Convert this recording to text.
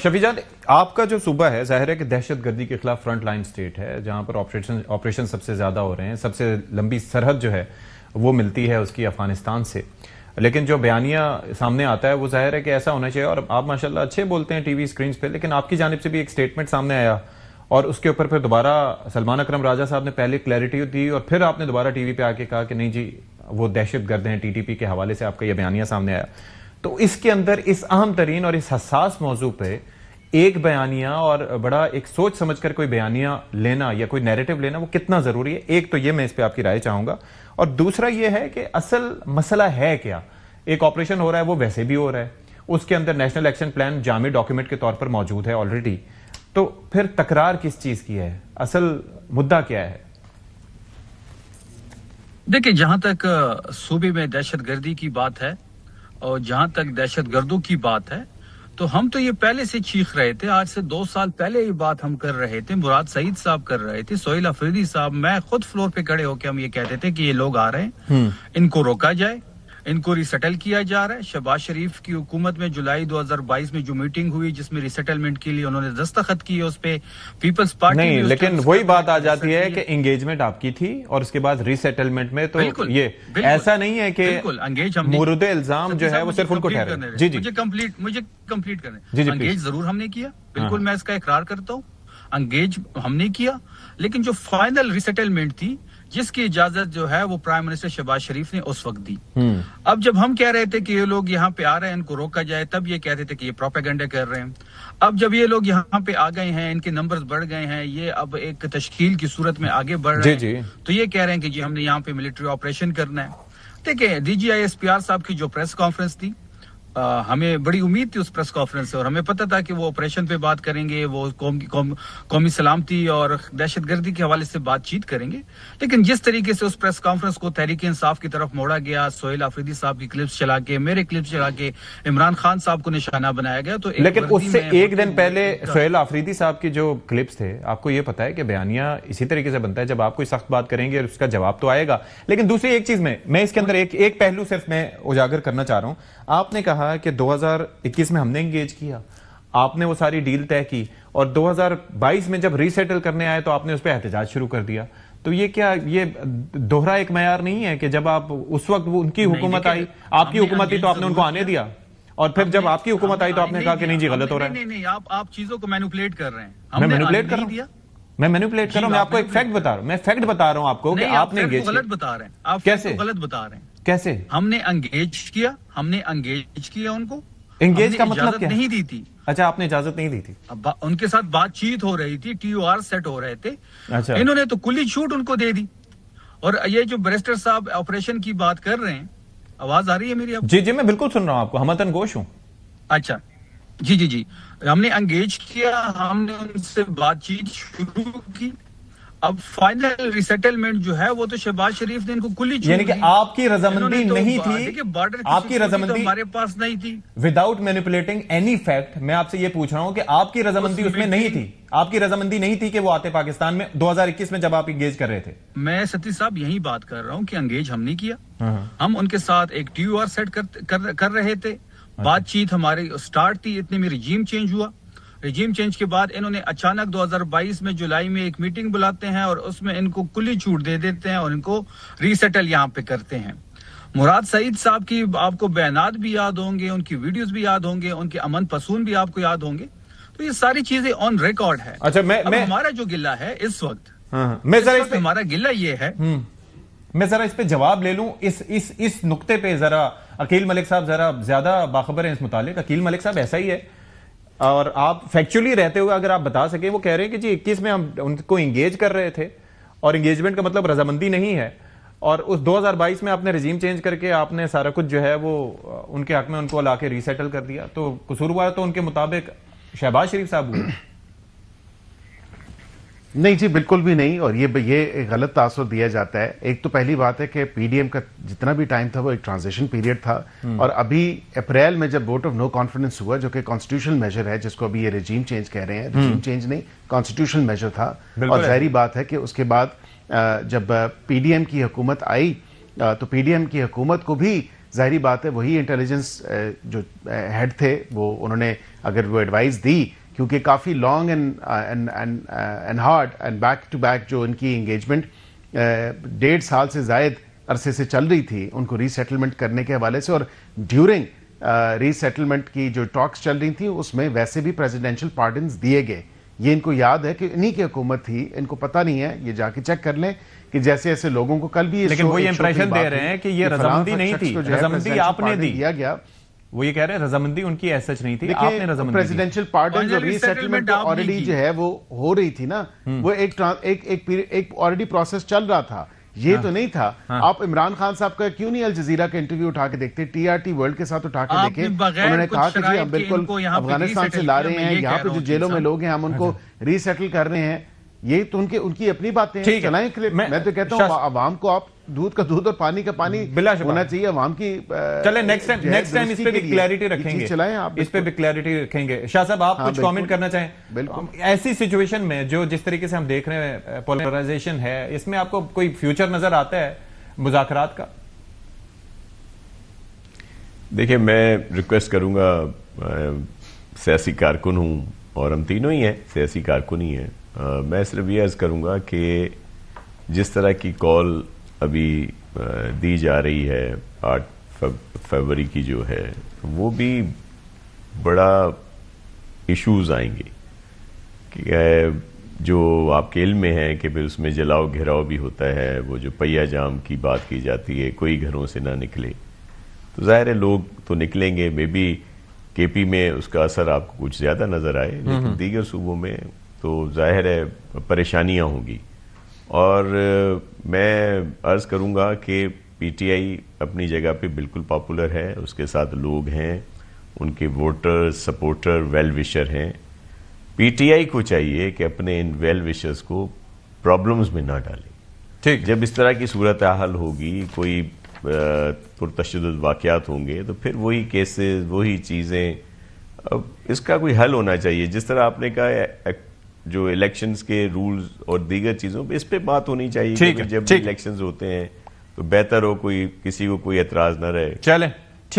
شفیع جان، آپ کا جو صوبہ ہے ظاہر ہے کہ دہشت گردی کے خلاف فرنٹ لائن سٹیٹ ہے، جہاں پر آپریشن سب سے زیادہ ہو رہے ہیں، سب سے لمبی سرحد جو ہے وہ ملتی ہے اس کی افغانستان سے. لیکن جو بیانیہ سامنے آتا ہے وہ ظاہر ہے کہ ایسا ہونا چاہیے، اور آپ ماشاءاللہ اچھے بولتے ہیں ٹی وی اسکرینز پہ، لیکن آپ کی جانب سے بھی ایک سٹیٹمنٹ سامنے آیا اور اس کے اوپر پھر دوبارہ سلمان اکرم راجہ صاحب نے پہلے کلیئرٹی دی اور پھر آپ نے دوبارہ ٹی وی پہ آ کے کہا کہ نہیں جی وہ دہشت گرد ہیں. ٹی ٹی پی کے حوالے سے آپ کا یہ بیانیہ سامنے آیا. تو اس کے اندر اس اہم ترین اور اس حساس موضوع پہ ایک بیانیہ اور بڑا ایک سوچ سمجھ کر کوئی بیانیہ لینا یا کوئی نیریٹو لینا وہ کتنا ضروری ہے؟ ایک تو یہ میں اس پہ آپ کی رائے چاہوں گا، اور دوسرا یہ ہے کہ اصل مسئلہ ہے کیا. ایک آپریشن ہو رہا ہے وہ ویسے بھی ہو رہا ہے، اس کے اندر نیشنل ایکشن پلان جامع ڈاکیومنٹ کے طور پر موجود ہے آلریڈی، تو پھر تکرار کس چیز کی ہے؟ اصل مدعا کیا ہے؟ دیکھیں، جہاں تک صوبے میں دہشت گردی کی بات ہے اور جہاں تک دہشت گردوں کی بات ہے، تو ہم تو یہ پہلے سے چیخ رہے تھے. آج سے 2 سال پہلے یہ بات ہم کر رہے تھے، مراد سعید صاحب کر رہے تھے، سہیل افریدی صاحب، میں خود فلور پہ کھڑے ہو کے ہم یہ کہتے تھے کہ یہ لوگ آ رہے ہیں، ان کو روکا جائے، ان کو ریسیٹل کیا جا رہا ہے. شہباز شریف کی حکومت میں جولائی 2022 میں جو میٹنگ ہوئی جس میں ریسیٹلمنٹ کے لیے انہوں نے دستخط کیے، اس پہ پیپلز پارٹی نہیں، لیکن وہی بات آ جاتی ہے کہ انگیجمنٹ آپ کی تھی اور اس کے بعد ریسیٹلمنٹ میں تو یہ ایسا نہیں ہے کہ مورد الزام جو ہے وہ صرف ان کو ٹھہرے. جی جی مجھے کمپلیٹ کرنے. انگیج ضرور ہم نے کیا، بالکل میں اس کا اقرار کرتا ہوں، انگیج ہم نے کیا، لیکن جو فائنل ریسیٹلمنٹ تھی جس کی اجازت جو ہے وہ پرائم منسٹر شہباز شریف نے اس وقت دی. اب جب ہم کہہ رہے تھے کہ یہ لوگ یہاں پہ آ رہے ہیں ان کو روکا جائے، تب یہ کہتے تھے کہ یہ پروپیگنڈا کر رہے ہیں. اب جب یہ لوگ یہاں پہ آ گئے ہیں، ان کے نمبرز بڑھ گئے ہیں، یہ اب ایک تشکیل کی صورت میں آگے بڑھ رہے ہیں، تو یہ کہہ رہے ہیں کہ جی ہم نے یہاں پہ ملٹری آپریشن کرنا ہے. دیکھیں، D G I S P R صاحب کی جو پریس کانفرنس تھی، ہمیں بڑی امید تھی اس پریس کانفرنس سے، اور ہمیں پتہ تھا کہ وہ آپریشن پہ بات کریں گے، وہ قومی سلامتی اور دہشت گردی کے حوالے سے بات چیت کریں گے. لیکن جس طریقے سے اس پریس کانفرنس کو تحریک انصاف کی طرف موڑا گیا، سہیل افریدی صاحب کی کلپس چلا کے، میرے کلپس چلا کے عمران خان صاحب کو نشانہ بنایا گیا. تو لیکن اس سے ایک دن پہلے سہیل افریدی صاحب کی جو کلپس تھے، آپ کو یہ پتا ہے کہ بیانیہ اسی طریقے سے بنتا ہے، جب آپ کوئی سخت بات کریں گے اس کا جواب تو آئے گا. لیکن دوسری ایک چیز میں اس کے اندر ایک پہلو صرف میں اجاگر کرنا چاہ رہا ہوں. آپ نے کہا کہ 2021 میں ہم نے انگیج کیا، آپ نے وہ ساری ڈیل طے کی، اور 2022 میں جب ریسیٹل کرنے آئے تو آپ نے اس پہ احتجاج شروع کر دیا. تو یہ کیا یہ دوہرا ایک معیار نہیں ہے کہ جب آپ اس وقت ان کی حکومت آئی، آپ کی حکومت تھی تو آپ نے ان کو آنے دیا، اور پھر جب آپ کی حکومت آئی تو آپ نے کہا کہ نہیں جی غلط ہو رہا ہے؟ نہیں، آپ چیزوں کو مینوپولیٹ کر رہے ہیں. میں مینوپولیٹ کر رہا ہوں؟ میں مینوپولیٹ کر رہا ہوں؟ میں آپ کو ایک فیکٹ بتا رہا ہوں، میں فیکٹ بتا رہا ہوں آپ کو کہ آپ نے انگیج کیا. غلط بتا رہے ہیں آپ، کیسے غلط بتا رہے ہیں؟ کیسے ہم نے انگیج کیا، ہم نے انگیج کیا ان کو. انگیج کا مطلب کیا؟ نہیں دی تھی. اچھا، آپ نے اجازت نہیں دی تھی؟ ان کے ساتھ بات چیت ہو رہی تھی، ٹی او آر سیٹ ہو رہے تھے. اچھا، انہوں نے تو کلی چھوٹ ان کو دے دی. اور یہ جو بیرسٹر صاحب آپریشن کی بات کر رہے ہیں، آواز آ رہی ہے میری؟ اب جی میں بالکل سن رہا ہوں آپ کو، ہمتن گوش ہوں. اچھا جی ہم نے انگیج کیا، ہم نے ان سے بات چیت شروع کی. اب فائنل ریسیٹلمنٹ جو ہے وہ تو شہباز شریف نے ان کو کلی چھوٹ، یعنی کہ آپ کی رضامندی نہیں تھی، دیکھیں بارڈر آپ کی رضامندی ہمارے پاس نہیں تھی. وداؤٹ مینیپولیٹنگ اینی فیکٹ میں آپ سے یہ پوچھ رہا ہوں کہ آپ کی رضامندی اس میں نہیں تھی، آپ کی رضامندی نہیں تھی کہ وہ آتے پاکستان میں 2021 میں جب آپ انگیج کر رہے تھے. میں ستی صاحب یہی بات کر رہا ہوں کہ انگیج ہم نہیں کیا. ہم ان کے ساتھ ایک ٹی او آر سیٹ کر رہے تھے، بات چیت ہماری سٹارٹ تھی. اتنے میں رجیم چینج ہوا. رجیم چینج کے بعد انہوں نے اچانک 2022 میں جولائی میں ایک میٹنگ بلاتے ہیں اور اس میں ان کو کلی چھوٹ دے دیتے ہیں اور ان کو ریسیٹل یہاں پہ کرتے ہیں. مراد سعید صاحب کی آپ کو بیانات بھی یاد ہوں گے، ان کی ویڈیوز بھی یاد ہوں گے، ان کے امن پسون بھی آپ کو یاد ہوں گے. تو یہ ساری چیزیں آن ریکارڈ ہے. اچھا، ہمارا جو گلہ ہے اس وقت، ہمارا گلہ یہ ہے، میں ذرا اس پہ جواب لے لوں. اس نقطے پہ ذرا عقیل ملک صاحب ذرا زیادہ باخبر ہیں اس متعلق. عقیل ملک صاحب ایسا ہی ہے، اور آپ فیکچولی رہتے ہوئے اگر آپ بتا سکیں، وہ کہہ رہے ہیں کہ جی 21 میں ہم ان کو انگیج کر رہے تھے، اور انگیجمنٹ کا مطلب رضامندی نہیں ہے، اور اس 2022 میں آپ نے رجیم چینج کر کے آپ نے سارا کچھ جو ہے وہ ان کے حق میں ان کو لا کے ریسیٹل کر دیا. تو قصوروار تو ان کے مطابق شہباز شریف صاحب ہوئے. نہیں جی، بالکل بھی نہیں، اور یہ غلط تاثر دیا جاتا ہے. ایک تو پہلی بات ہے کہ پی ڈی ایم کا جتنا بھی ٹائم تھا وہ ایک ٹرانزیشن پیریڈ تھا، اور ابھی اپریل میں جب ووٹ آف نو کانفیڈنس ہوا، جو کہ کانسٹیٹیوشنل میجر ہے، جس کو ابھی یہ رجیم چینج کہہ رہے ہیں، رجیم چینج نہیں، کانسٹیٹیوشنل میجر تھا. اور ظاہری بات ہے کہ اس کے بعد جب پی ڈی ایم کی حکومت آئی تو پی ڈی ایم کی حکومت کو بھی ظاہری بات ہے وہی انٹیلیجنس جو ہیڈ تھے وہ انہوں نے اگر وہ ایڈوائز دی، کیونکہ کافی long and hard and back to back جو ان کی انگیجمنٹ 1.5 سال سے زائد عرصے سے چل رہی تھی ان کو ری سیٹلمنٹ کرنے کے حوالے سے، اور ڈیورنگ ری سیٹلمنٹ کی جو ٹاکس چل رہی تھیں اس میں ویسے بھی پریزیڈینشل پارڈنز دیے گئے. یہ ان کو یاد ہے کہ انہی کی حکومت تھی، ان کو پتہ نہیں ہے، یہ جا کے چیک کر لیں کہ جیسے ایسے لوگوں کو کل بھی لیکن وہ یہ امپریشن دے رہے ہیں کہ یہ رضامندی نہیں تھی، رضامندی آپ نے دی. دیا گیا. وہ یہ کہہ رہے ہیں رضامندی ان کی ایسا نہیں تھی، آپ نے رضامندی دی. پریزیڈینشل پارڈن جو ری سیٹلمنٹ آلریڈی جو ہے وہ ہو رہی تھی نا، وہ ایک آلریڈی پروسیس چل رہا تھا. یہ تو نہیں تھا. آپ عمران خان صاحب کا کیوں نہیں الجزیرہ کا انٹرویو اٹھا کے دیکھتے، ٹی آر ٹی ورلڈ کے ساتھ اٹھا کے دیکھیں. انہوں نے کہا کہ جی ہم بالکل افغانستان سے لا رہے ہیں، یہاں پہ جو جیلوں میں لوگ ہیں ہم ان کو ری سیٹل کر رہے ہیں. یہ تو ان کی اپنی باتیں ہیں. چلائیں کلپ. میں تو کہتا ہوں عوام کو آپ دودھ کا دودھ اور پانی کا پانی ہونا چاہیے عوام کی. چلیں نیکسٹ ٹائم اس پہ بھی کلیئرٹی رکھیں گے، اس پہ بھی کلیئرٹی رکھیں گے. شاہ صاحب آپ کچھ کامنٹ کرنا چاہیں؟ بالکل. ایسی سچویشن میں جو جس طریقے سے ہم دیکھ رہے ہیں پولرائزیشن ہے، اس میں آپ کو کوئی فیوچر نظر آتا ہے مذاکرات کا؟ دیکھیں میں ریکویسٹ کروں گا، سیاسی کارکن ہوں اور ہم تینوں ہی ہیں سیاسی کارکن ہی ہیں. میں صرف یہ عرض کروں گا کہ جس طرح کی کال ابھی دی جا رہی ہے 8 فروری کی جو ہے، وہ بھی بڑا ایشوز آئیں گے کہ جو آپ کے علم میں ہے کہ پھر اس میں جلاؤ گھیراؤ بھی ہوتا ہے. وہ جو پہیا جام کی بات کی جاتی ہے، کوئی گھروں سے نہ نکلے، تو ظاہر ہے لوگ تو نکلیں گے. مے بی کے پی میں اس کا اثر آپ کو کچھ زیادہ نظر آئے، لیکن دیگر صوبوں میں تو ظاہر ہے پریشانیاں ہوں گی. اور میں عرض کروں گا کہ پی ٹی آئی اپنی جگہ پہ بالکل پاپولر ہے، اس کے ساتھ لوگ ہیں، ان کے ووٹر سپورٹر ویل وشر ہیں. پی ٹی آئی کو چاہیے کہ اپنے ان ویل وشرز کو پرابلمز میں نہ ڈالیں. ٹھیک. جب اس طرح کی صورتحال ہوگی، کوئی پرتشدد واقعات ہوں گے، تو پھر وہی کیسز، وہی چیزیں. اب اس کا کوئی حل ہونا چاہیے. جس طرح آپ نے کہا جو الیکشنز کے رولز اور دیگر چیزوں پہ اس پہ بات ہونی چاہیے کہ جب الیکشنز ہوتے ہیں تو بہتر ہو کوئی کسی کو کوئی اعتراض نہ رہے. چلیں